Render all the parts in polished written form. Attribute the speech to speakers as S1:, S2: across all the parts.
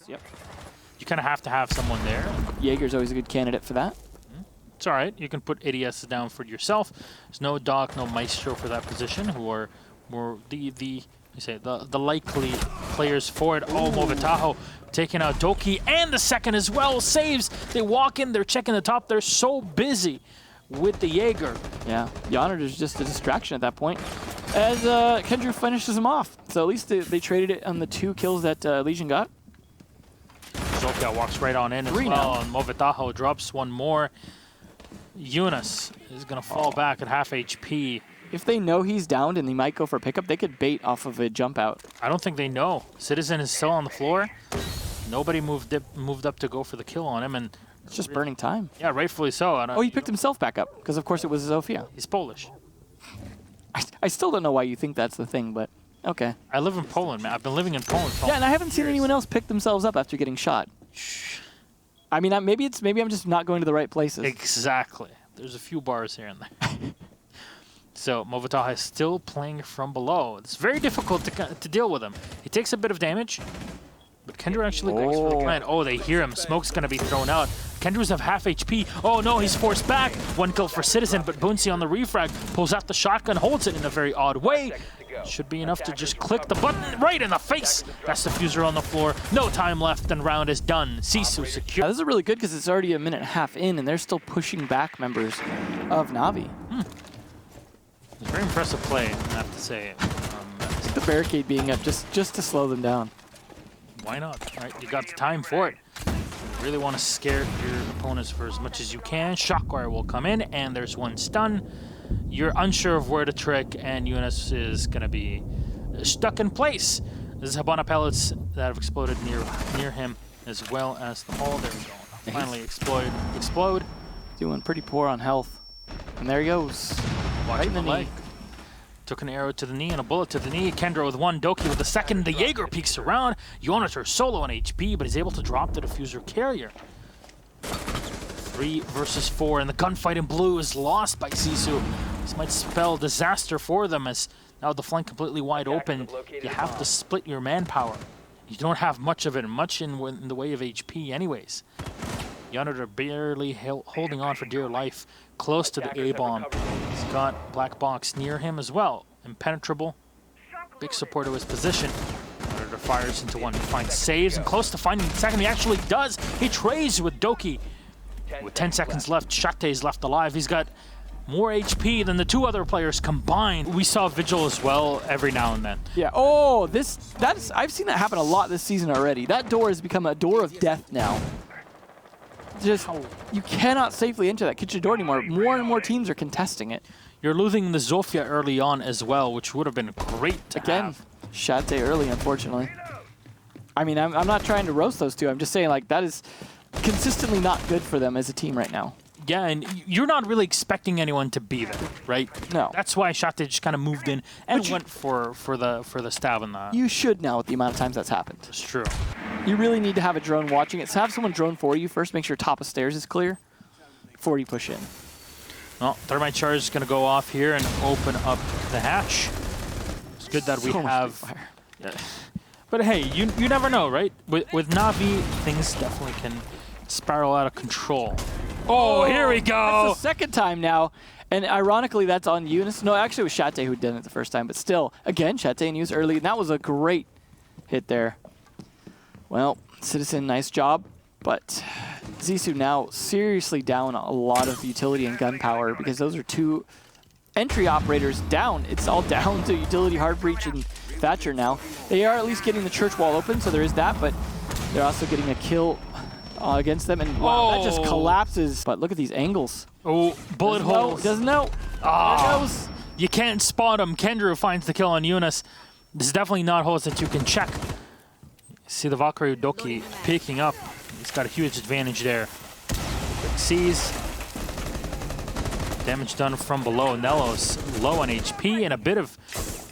S1: Yep.
S2: You kind of have to have someone there.
S1: Jaeger's always a good candidate for that.
S2: It's all right. You can put ADS down for yourself. There's no Doc, no Maestro for that position, who are more the likely players for it. Oh, Movitaho taking out Doki, and the second as well saves. They walk in, they're checking the top. They're so busy with the Jaeger.
S1: Yeah, Yonard is just a distraction at that point, as Kendrew finishes him off. So at least they traded it on the 2 kills that Legion got.
S2: Zofia walks right on in as well, and Movitaho drops one more. Eunice is going to fall back at half HP.
S1: If they know he's downed and they might go for a pickup, they could bait off of a jump out.
S2: I don't think they know. Citizen is still on the floor. Nobody moved up to go for the kill on him, and
S1: it's just burning time.
S2: Yeah, rightfully so.
S1: Oh, he picked himself back up because, of course, it was Zofia.
S2: He's Polish.
S1: I still don't know why you think that's the thing, but okay.
S2: I live in Poland, man. I've been living in Poland for
S1: yeah, and I haven't seen anyone else pick themselves up after getting shot. I mean, maybe I'm just not going to the right places.
S2: Exactly. There's a few bars here and there. So Movitaho is still playing from below. It's very difficult to deal with him. He takes a bit of damage, but Kendrew actually goes for the command. Oh, they hear him. Smoke's going to be thrown out. Kendrews have half HP. Oh no, he's forced back. 1 kill for Citizen, but Boonsy on the refrag pulls out the shotgun, holds it in a very odd way. Should be enough to just click the button right in the face. That's the Fuser on the floor. No time left, and round is done. Sisu secure.
S1: This is really good because it's already a minute and a half in, and they're still pushing back members of Navi.
S2: It's a very impressive play, I have to say.
S1: The barricade being up just to slow them down.
S2: Why not? Right, you got the time for it. You really want to scare your opponents for as much as you can. Shockwire will come in, and there's 1 stun. You're unsure of where to trick, and Eunice is going to be stuck in place. This is Habana pellets that have exploded near him, as well as the hole. There we go. Finally explode.
S1: Doing pretty poor on health. And there he goes.
S2: Watching the leg. Took an arrow to the knee and a bullet to the knee. Kendra with 1, Doki with the 2nd. The Jaeger peeks around. Yoniter solo on HP, but he's able to drop the diffuser carrier. 3 versus 4, and the gunfight in blue is lost by Sisu. This might spell disaster for them, as now the flank completely wide open. You have to split your manpower. You don't have much of it, much in the way of HP anyways. Yoniter barely holding on for dear life, close to the A-bomb. He's got Black Box near him as well. Impenetrable. Big support of his position. Yoniter fires into 1, finds saves, and close to finding the 2nd. He actually does. He trades with Doki. With 10 seconds left, Shakte's left alive. He's got more HP than the 2 other players combined. We saw Vigil as well every now and then.
S1: Yeah. Oh, I've seen that happen a lot this season already. That door has become a door of death now. Just, you cannot safely enter that kitchen door anymore. More and more teams are contesting it.
S2: You're losing the Zofia early on as well, which would have been great to have.
S1: Shate early, unfortunately. I mean, I'm not trying to roast those 2. I'm just saying, like, that is consistently not good for them as a team right now.
S2: Yeah, and you're not really expecting anyone to be there, right?
S1: No.
S2: That's why Shate just kind of moved in and went for the stab in the...
S1: You should know with the amount of times that's happened.
S2: It's true.
S1: You really need to have a drone watching it. So have someone drone for you first. Make sure top of stairs is clear before you push in.
S2: Well, Thermite Charge is going to go off here and open up the hatch. It's good that we have... Yeah. But hey, you never know, right? With Navi, things definitely can spiral out of control. Oh, here we go!
S1: That's the 2nd time now. And ironically, that's on Eunice. No, actually it was Shate who did it the first time. But still, again, Shate and Eunice early. And that was a great hit there. Well, Citizen, nice job. But Zissou now seriously down a lot of utility and gun power, because those are 2 entry operators down. It's all down to utility, Heartbreach, and Thatcher now. They are at least getting the church wall open, so there is that, but they're also getting a kill against them, and wow, that just collapses. But look at these angles.
S2: Oh, bullet holes.
S1: Doesn't know.
S2: There goes. You can't spot him. Kendrew finds the kill on Eunice. This is definitely not holes that you can check. See the Valkyrie Doki peeking up. He's got a huge advantage there. Sees damage done from below. Nellos low on HP and a bit of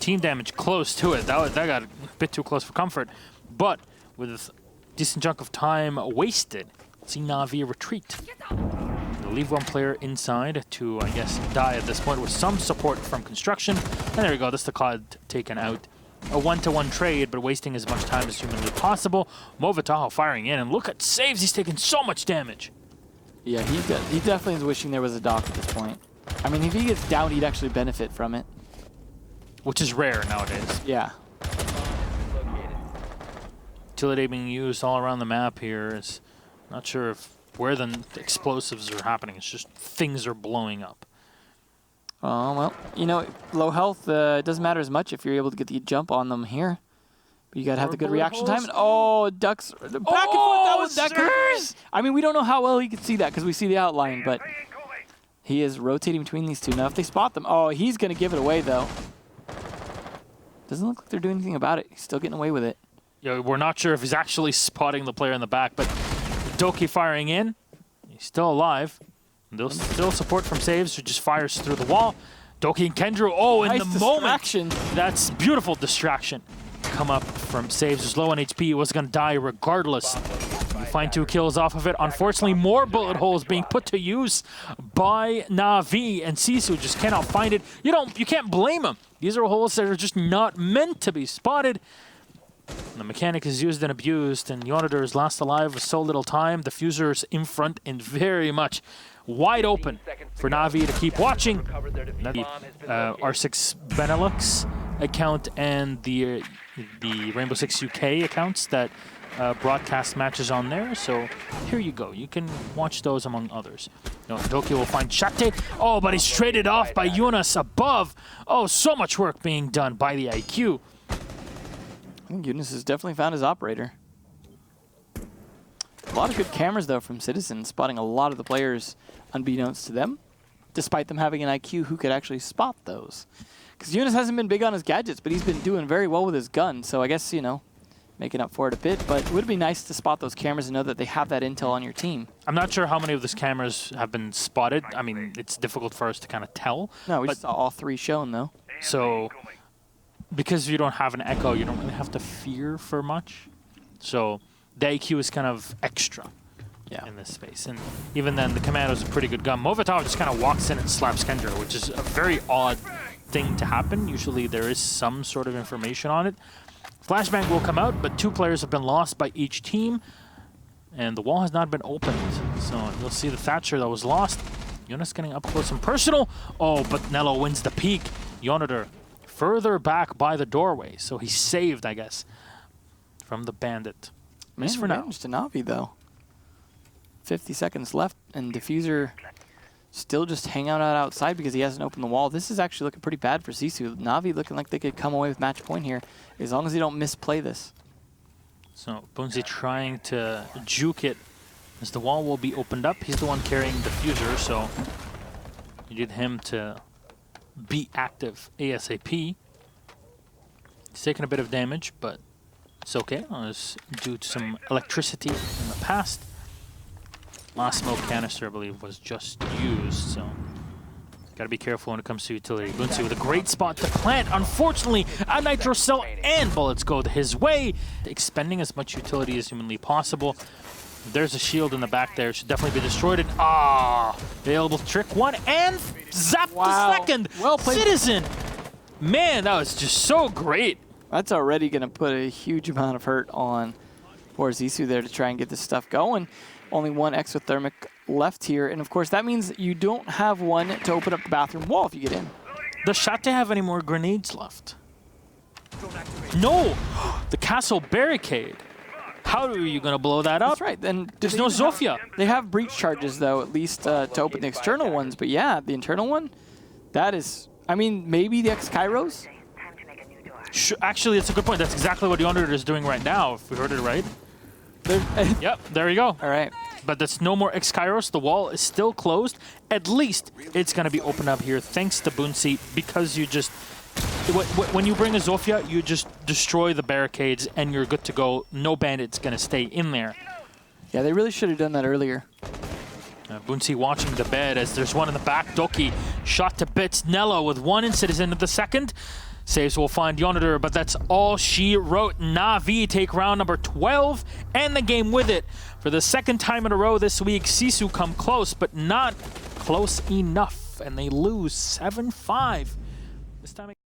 S2: team damage close to it. That got a bit too close for comfort. But with a decent chunk of time wasted, see Navi retreat. They'll leave 1 player inside to, I guess, die at this point with some support from construction. And there we go. That's the COD taken out. a one-to-one trade, but wasting as much time as humanly possible. Movataho firing in, and look at saves. He's taking so much damage.
S1: Yeah, he definitely is wishing there was a dock at this point. I mean, if he gets down, he'd actually benefit from it.
S2: Which is rare nowadays.
S1: Yeah.
S2: Utility being used all around the map here. Is not sure if where the explosives are happening. It's just things are blowing up.
S1: Oh, well, you know, low health, it doesn't matter as much if you're able to get the jump on them here. But you got to have the good reaction time. And, oh, ducks. Back and forth. That was Deckers. I mean, we don't know how well he can see that because we see the outline, but he is rotating between these two. Now, if they spot them, oh, he's going to give it away, though. Doesn't look like they're doing anything about it. He's still getting away with it.
S2: Yeah, we're not sure if he's actually spotting the player in the back, but Doki firing in. He's still alive. There's still support from saves, who just fires through the wall. Doki and Kendra, oh, in
S1: nice
S2: the moment. That's beautiful distraction. Come up from saves. He's low on HP. He was going to die regardless. You find 2 kills off of it. Unfortunately, more bullet holes being put to use by Navi, and Sisu just cannot find it. You can't blame him. These are holes that are just not meant to be spotted. The mechanic is used and abused, and Yonador is last alive with so little time. The Fuser's in front and very much wide open for Navi to keep watching. The R6 Benelux account and the Rainbow Six UK accounts that broadcast matches on there. So here you go. You can watch those among others. Doki will find Shate. Oh, but he's traded off by Yunus above. Oh, so much work being done by the IQ.
S1: I think Yunus has definitely found his operator. A lot of good cameras, though, from Citizen, spotting a lot of the players unbeknownst to them, despite them having an IQ who could actually spot those. Because Yunus hasn't been big on his gadgets, but he's been doing very well with his gun, so I guess, you know, making up for it a bit. But it would be nice to spot those cameras and know that they have that intel on your team.
S2: I'm not sure how many of those cameras have been spotted. I mean, it's difficult for us to kind of tell.
S1: No, we just saw all 3 shown, though.
S2: So because you don't have an echo, you don't really have to fear for much. So the IQ is kind of extra in this space. And even then, the Commando's a pretty good gun. Movataho just kind of walks in and slaps Kendra, which is a very odd thing to happen. Usually there is some sort of information on it. Flashbang will come out, but 2 players have been lost by each team, and the wall has not been opened. So you'll see the Thatcher that was lost. Yunus getting up close and personal. Oh, but Nello wins the peak. Yonador further back by the doorway, so he's saved, I guess, from the bandit. At least for now.
S1: Managed to Navi, though. 50 seconds left, and Diffuser still just hanging out outside because he hasn't opened the wall. This is actually looking pretty bad for Sisu. Navi looking like they could come away with match point here, as long as they don't misplay this.
S2: So Bunzi trying to juke it as the wall will be opened up. He's the one carrying Diffuser, so you need him to be active ASAP. He's taking a bit of damage, but it's okay. It's due to some electricity in the past. Last smoke canister, I believe, was just used, so gotta be careful when it comes to utility. Bunzi with a great spot to plant. Unfortunately, a nitro cell and bullets go his way, expending as much utility as humanly possible. There's a shield in the back there. It should definitely be destroyed. And available trick 1 and zap the second.
S1: Well played.
S2: Citizen. Man, that was just so great.
S1: That's already going to put a huge amount of hurt on poor Zissou there to try and get this stuff going. Only 1 exothermic left here. And of course, that means you don't have one to open up the bathroom wall if you get in.
S2: Does Shate have any more grenades left? No. The castle barricade. How are you going to blow that up?
S1: That's right. Then
S2: there's no Zofia.
S1: They have breach charges, though, at least to open the external ones. But yeah, the internal one, that is, I mean, maybe the X-Kairos?
S2: Actually, it's a good point. That's exactly what Yonador is doing right now, if we heard it right. Yep, there you go.
S1: All right.
S2: But there's no more X-Kairos. The wall is still closed. At least it's going to be opened up here thanks to Bunzi, because you just... When you bring a Zofia, you just destroy the barricades and you're good to go. No bandit's going to stay in there.
S1: Yeah, they really should have done that earlier.
S2: Bunzi watching the bed as there's one in the back. Doki shot to bits. Nello with 1 in Citizen at the second. Saves will find Yonador, but that's all she wrote. Navi take round number 12 and the game with it. For the 2nd time in a row this week, Sisu come close, but not close enough. And they lose 7-5. This time.